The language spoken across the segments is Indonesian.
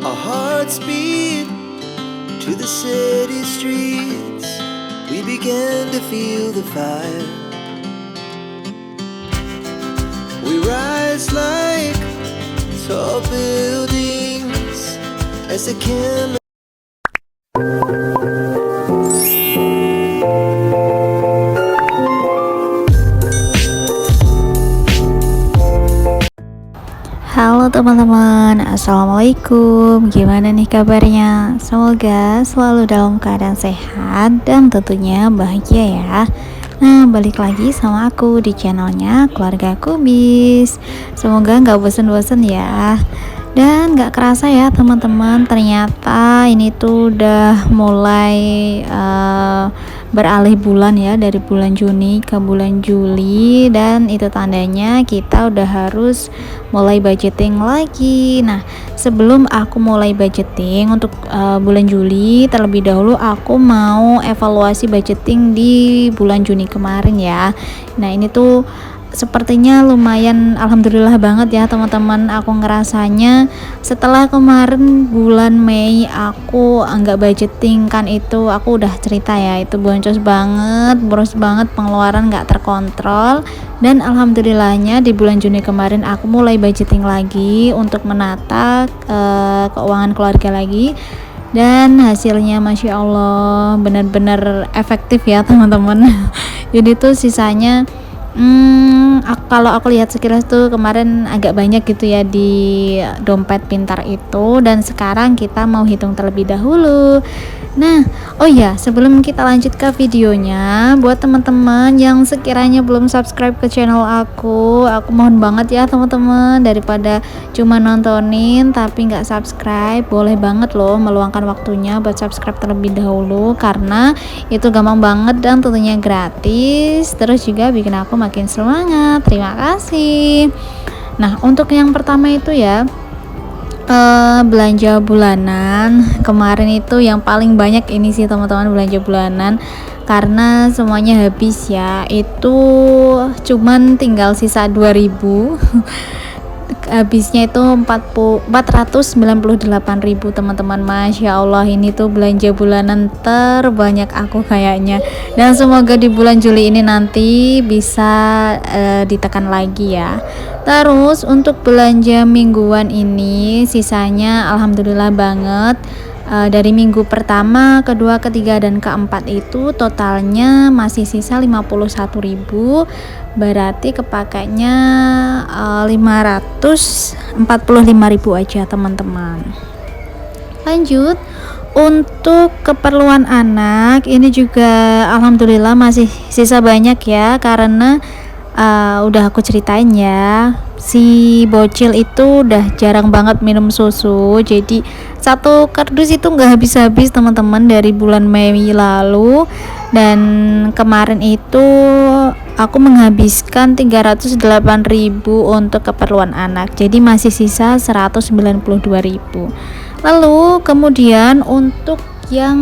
Our hearts beat to the city streets. We began to feel the fire. We rise like tall buildings as the camera. Halo teman-teman, assalamualaikum. Gimana nih kabarnya? Semoga selalu dalam keadaan sehat dan tentunya bahagia ya. Nah, balik lagi sama aku di channelnya Keluarga Kubis. Semoga nggak bosen-bosen ya. Dan nggak kerasa ya teman-teman, ternyata ini tuh udah mulai beralih bulan ya, dari bulan Juni ke bulan Juli, dan itu tandanya kita udah harus mulai budgeting lagi. Nah, sebelum aku mulai budgeting untuk bulan Juli, terlebih dahulu aku mau evaluasi budgeting di bulan Juni kemarin ya. Nah, ini tuh sepertinya lumayan, alhamdulillah banget ya teman-teman. Aku ngerasanya setelah kemarin bulan Mei aku nggak budgeting kan, itu aku udah cerita ya, itu boncos banget, boros banget, pengeluaran nggak terkontrol. Dan alhamdulillahnya di bulan Juni kemarin aku mulai budgeting lagi untuk menata keuangan keluarga lagi, dan hasilnya Masya Allah benar-benar efektif ya teman-teman. Jadi tuh sisanya kalau aku lihat sekilas tuh kemarin agak banyak gitu ya di dompet pintar itu, dan sekarang kita mau hitung terlebih dahulu. Nah, oh ya, sebelum kita lanjut ke videonya, buat teman-teman yang sekiranya belum subscribe ke channel aku mohon banget ya teman-teman, daripada cuma nontonin tapi nggak subscribe, boleh banget loh meluangkan waktunya buat subscribe terlebih dahulu, karena itu gampang banget dan tentunya gratis, terus juga bikin aku makin semangat. Terima kasih. Nah, untuk yang pertama itu ya, belanja bulanan kemarin itu yang paling banyak ini sih teman-teman, belanja bulanan, karena semuanya habis ya. Itu cuman tinggal sisa 2000. Habisnya itu 498.000 teman-teman. Masya Allah, ini tuh belanja bulanan terbanyak aku kayaknya, dan semoga di bulan Juli ini nanti bisa ditekan lagi ya. Terus untuk belanja mingguan ini sisanya alhamdulillah banget. Dari minggu pertama, kedua, ketiga, dan keempat itu totalnya masih sisa 51.000, berarti kepakainya 545.000 aja teman-teman. Lanjut, untuk keperluan anak ini juga alhamdulillah masih sisa banyak ya, karena udah aku ceritain ya, si bocil itu udah jarang banget minum susu, jadi satu kardus itu nggak habis-habis teman-teman dari bulan Mei lalu, dan kemarin itu aku menghabiskan 308.000 untuk keperluan anak, jadi masih sisa 192.000. Lalu kemudian untuk yang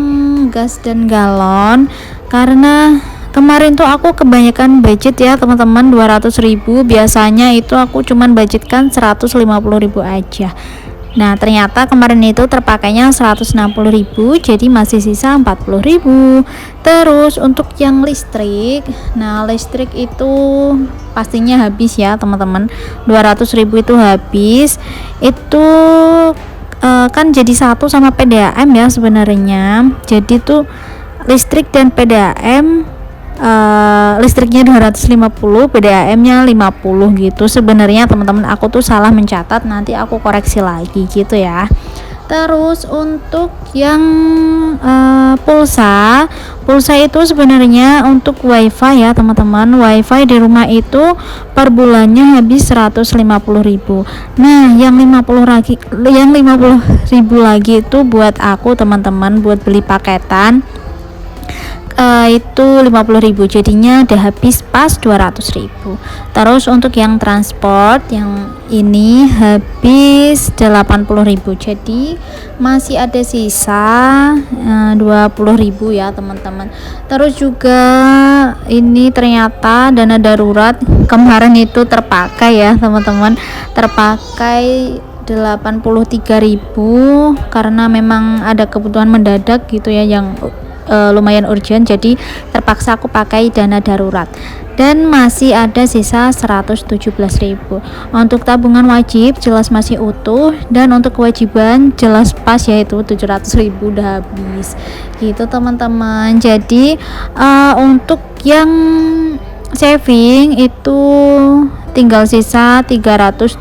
gas dan galon, karena kemarin tuh aku kebanyakan budget ya teman-teman, 200.000, biasanya itu aku cuman budgetkan 150.000 aja. Nah, ternyata kemarin itu terpakainya 160.000, jadi masih sisa 40.000. Terus untuk yang listrik, nah listrik itu pastinya habis ya teman-teman, 200.000 itu habis. Itu kan jadi satu sama PDAM ya sebenarnya. Jadi tuh listrik dan PDAM, listriknya 250, PDAM-nya 50 gitu. Sebenarnya teman-teman aku tuh salah mencatat, nanti aku koreksi lagi gitu ya. Terus untuk yang pulsa itu sebenarnya untuk wifi ya teman-teman. Wifi di rumah itu per bulannya habis 150.000. Nah, yang 50.000 lagi itu buat aku teman-teman, buat beli paketan. Itu 50.000, jadinya udah habis pas 200.000. Terus untuk yang transport yang ini habis 80.000, jadi masih ada sisa 20.000 ya teman-teman. Terus juga ini ternyata dana darurat kemarin itu terpakai ya teman-teman, terpakai 83.000 karena memang ada kebutuhan mendadak gitu ya yang lumayan urgent, jadi terpaksa aku pakai dana darurat dan masih ada sisa 117.000. Untuk tabungan wajib jelas masih utuh dan untuk kewajiban jelas pas, yaitu 700.000 udah habis gitu teman-teman. Jadi untuk yang saving itu tinggal sisa 317.000.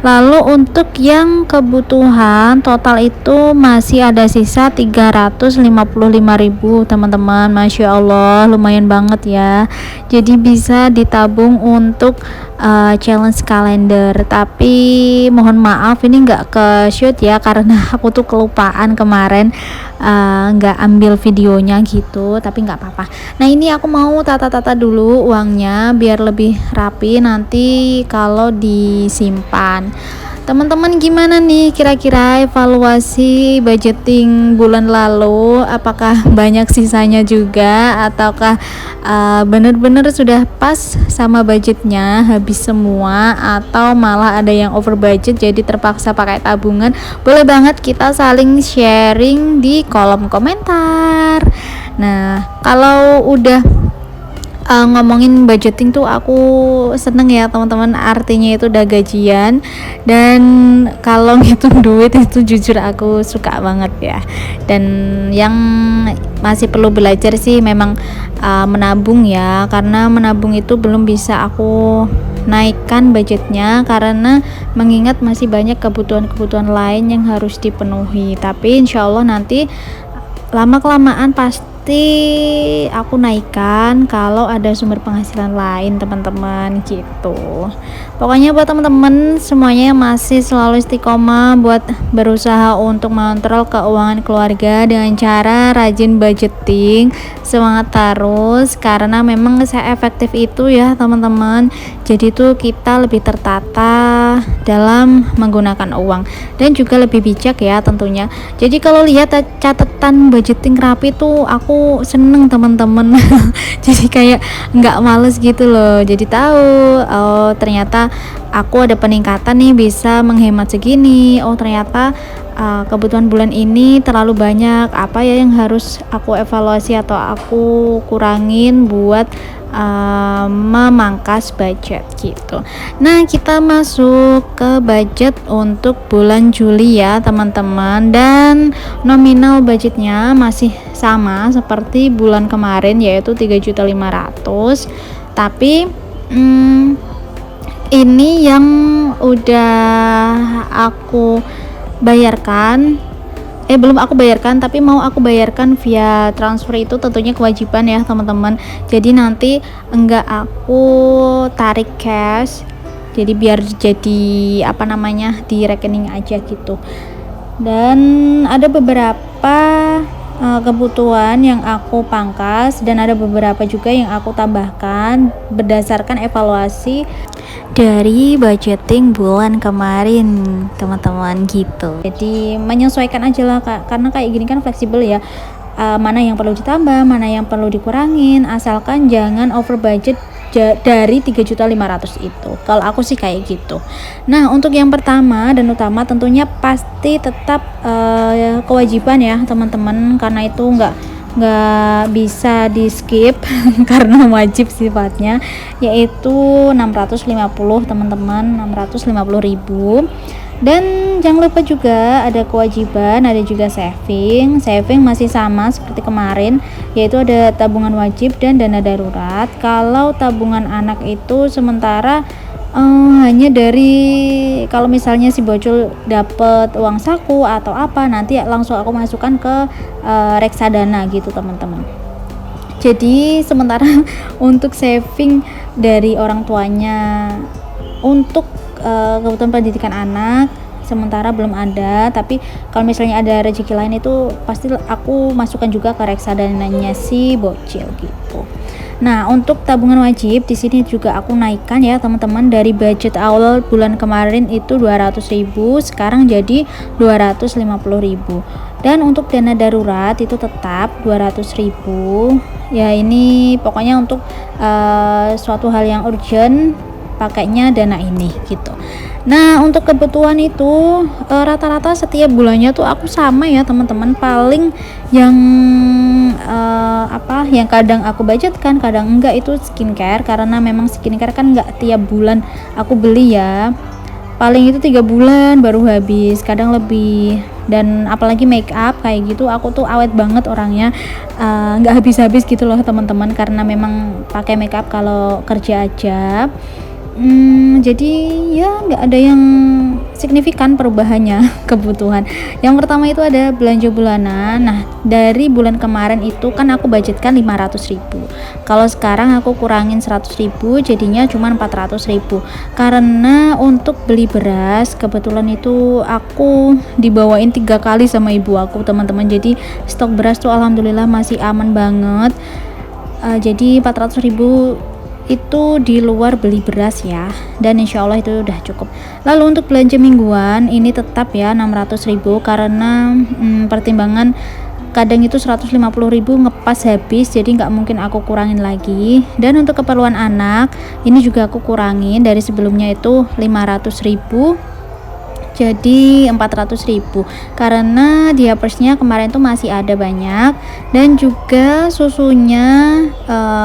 Lalu untuk yang kebutuhan total itu masih ada sisa 355.000 teman-teman. Masya Allah, lumayan banget ya. Jadi bisa ditabung untuk challenge kalender. Tapi mohon maaf ini nggak ke shoot ya, karena aku tuh kelupaan kemarin nggak ambil videonya gitu. Tapi nggak apa-apa. Nah ini aku mau tata-tata dulu uangnya biar lebih rapi nanti kalau disimpan. Teman-teman gimana nih kira-kira evaluasi budgeting bulan lalu, apakah banyak sisanya juga ataukah bener-bener sudah pas sama budgetnya, habis semua, atau malah ada yang over budget jadi terpaksa pakai tabungan? Boleh banget kita saling sharing di kolom komentar. Nah kalau udah ngomongin budgeting tuh aku seneng ya teman-teman, artinya itu udah gajian dan kalau ngitung duit itu jujur aku suka banget ya. Dan yang masih perlu belajar sih memang menabung ya, karena menabung itu belum bisa aku naikkan budgetnya karena mengingat masih banyak kebutuhan-kebutuhan lain yang harus dipenuhi. Tapi insyaallah nanti lama-kelamaan pasti aku naikkan kalau ada sumber penghasilan lain teman-teman gitu. Pokoknya buat teman-teman semuanya masih selalu istiqomah buat berusaha untuk mengontrol keuangan keluarga dengan cara rajin budgeting, semangat terus karena memang seefektif itu ya teman-teman. Jadi tuh kita lebih tertata dalam menggunakan uang dan juga lebih bijak ya tentunya. Jadi kalau lihat catatan budgeting rapi tuh aku seneng teman-teman. Jadi kayak nggak males gitu loh. Jadi tahu oh ternyata aku ada peningkatan nih, bisa menghemat segini. Oh ternyata kebutuhan bulan ini terlalu banyak, apa ya yang harus aku evaluasi atau aku kurangin buat memangkas budget gitu. Nah kita masuk ke budget untuk bulan Juli ya teman-teman, dan nominal budgetnya masih sama seperti bulan kemarin yaitu 3.500.000. Tapi ini yang udah aku bayarkan, belum aku bayarkan tapi mau aku bayarkan via transfer, itu tentunya kewajiban ya teman-teman. Jadi nanti enggak aku tarik cash, jadi biar jadi di rekening aja gitu. Dan ada beberapa kebutuhan yang aku pangkas dan ada beberapa juga yang aku tambahkan berdasarkan evaluasi dari budgeting bulan kemarin teman-teman gitu. Jadi menyesuaikan aja lah Kak, karena kayak gini kan fleksibel ya, mana yang perlu ditambah, mana yang perlu dikurangin, asalkan jangan over budget dari 3.500.000 itu. Kalau aku sih kayak gitu. Nah untuk yang pertama dan utama tentunya pasti tetap kewajiban ya teman-teman, karena itu nggak bisa di skip karena wajib sifatnya, yaitu 650 teman-teman, 650.000. Dan jangan lupa juga ada kewajiban, ada juga saving masih sama seperti kemarin, yaitu ada tabungan wajib dan dana darurat. Kalau tabungan anak itu sementara hanya dari kalau misalnya si bocil dapat uang saku atau apa, nanti langsung aku masukkan ke reksadana gitu teman-teman. Jadi sementara untuk saving dari orang tuanya untuk kebutuhan pendidikan anak sementara belum ada, tapi kalau misalnya ada rezeki lain itu pasti aku masukkan juga ke reksadananya si bocil gitu. Nah untuk tabungan wajib di sini juga aku naikkan ya teman-teman, dari budget awal bulan kemarin itu 200.000 sekarang jadi 250.000. Dan untuk dana darurat itu tetap 200.000 ya, ini pokoknya untuk suatu hal yang urgent pakainya dana ini gitu. Nah, untuk kebutuhan itu rata-rata setiap bulannya tuh aku sama ya teman-teman, paling yang yang kadang aku budgetkan, kadang enggak itu skincare, karena memang skincare kan enggak tiap bulan aku beli ya, paling itu 3 bulan baru habis, kadang lebih. Dan apalagi make up kayak gitu, aku tuh awet banget orangnya, nggak habis-habis gitu loh teman-teman, karena memang pakai make up kalau kerja aja. Jadi ya nggak ada yang signifikan perubahannya kebutuhan. Yang pertama itu ada belanja bulanan. Nah, dari bulan kemarin itu kan aku budgetkan 500.000. Kalau sekarang aku kurangin 100.000, jadinya cuma 400.000. Karena untuk beli beras kebetulan itu aku dibawain 3 kali sama ibu aku teman-teman. Jadi stok beras tuh alhamdulillah masih aman banget. Jadi 400.000 itu di luar beli beras ya, dan insya Allah itu udah cukup. Lalu untuk belanja mingguan ini tetap ya 600.000, karena pertimbangan kadang itu 150.000 ngepas habis, jadi nggak mungkin aku kurangin lagi. Dan untuk keperluan anak ini juga aku kurangin, dari sebelumnya itu 500.000 jadi 400.000, karena diapersnya kemarin tuh masih ada banyak, dan juga susunya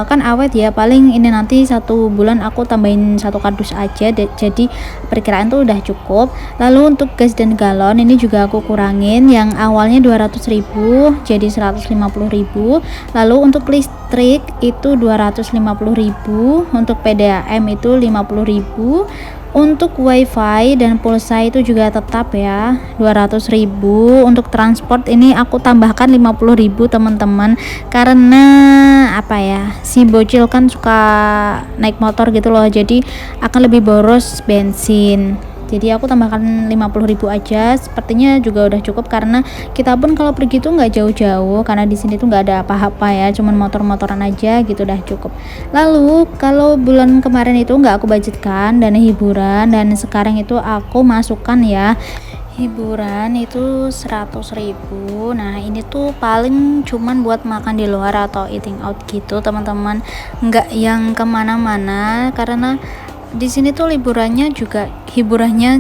kan awet ya, paling ini nanti 1 bulan aku tambahin 1 kardus aja jadi perkiraan tuh udah cukup. Lalu untuk gas dan galon ini juga aku kurangin, yang awalnya 200.000 jadi 150.000. Lalu untuk listrik itu 250.000, untuk PDAM itu 50.000, untuk wifi dan pulsa itu juga tetap ya 200.000. Untuk transport ini aku tambahkan 50.000 teman-teman, karena si bocil kan suka naik motor gitu loh, jadi akan lebih boros bensin. Jadi aku tambahkan 50.000 aja, sepertinya juga udah cukup, karena kita pun kalau pergi tuh nggak jauh-jauh, karena di sini tuh nggak ada apa-apa ya, cuman motor-motoran aja gitu, udah cukup. Lalu kalau bulan kemarin itu nggak aku budgetkan dana hiburan, dan sekarang itu aku masukkan ya hiburan itu 100.000. Nah ini tuh paling cuman buat makan di luar atau eating out gitu teman-teman, nggak yang kemana-mana, karena di sini tuh hiburannya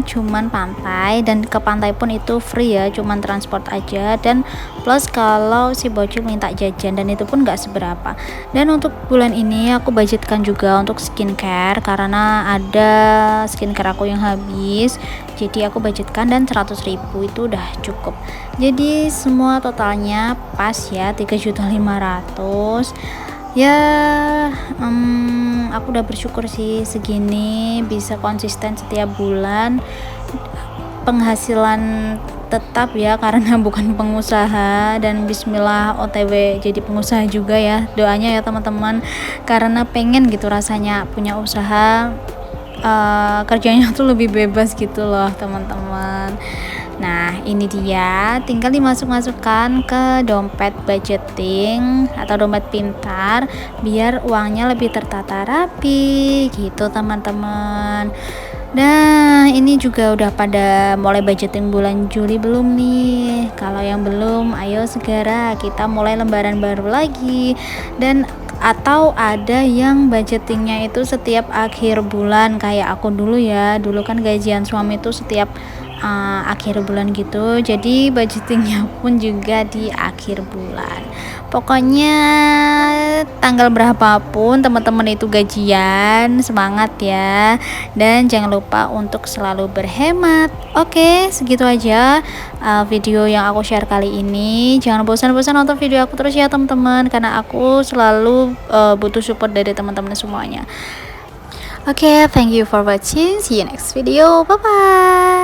cuman pantai, dan ke pantai pun itu free ya, cuman transport aja, dan plus kalau si bocil minta jajan, dan itu pun gak seberapa. Dan untuk bulan ini aku budgetkan juga untuk skincare, karena ada skincare aku yang habis, jadi aku budgetkan, dan 100.000 itu udah cukup. Jadi semua totalnya pas ya 3.500.000 ya. Aku udah bersyukur sih segini, bisa konsisten setiap bulan, penghasilan tetap ya, karena bukan pengusaha, dan bismillah OTW jadi pengusaha juga ya, doanya ya teman-teman, karena pengen gitu rasanya punya usaha, kerjanya tuh lebih bebas gitu loh teman-teman. Nah ini dia, tinggal dimasuk-masukkan ke dompet budgeting atau dompet pintar, biar uangnya lebih tertata rapi gitu teman-teman. Nah ini juga udah pada mulai budgeting bulan Juli belum nih? Kalau yang belum, ayo segera kita mulai lembaran baru lagi. Dan atau ada yang budgetingnya itu setiap akhir bulan kayak aku dulu ya, dulu kan gajian suami itu setiap akhir bulan gitu, jadi budgetingnya pun juga di akhir bulan. Pokoknya tanggal berapapun teman-teman itu gajian, semangat ya, dan jangan lupa untuk selalu berhemat. Oke, segitu aja video yang aku share kali ini. Jangan bosan-bosan nonton video aku terus ya teman-teman, karena aku selalu butuh support dari teman-teman semuanya. Oke, thank you for watching, see you next video, bye bye.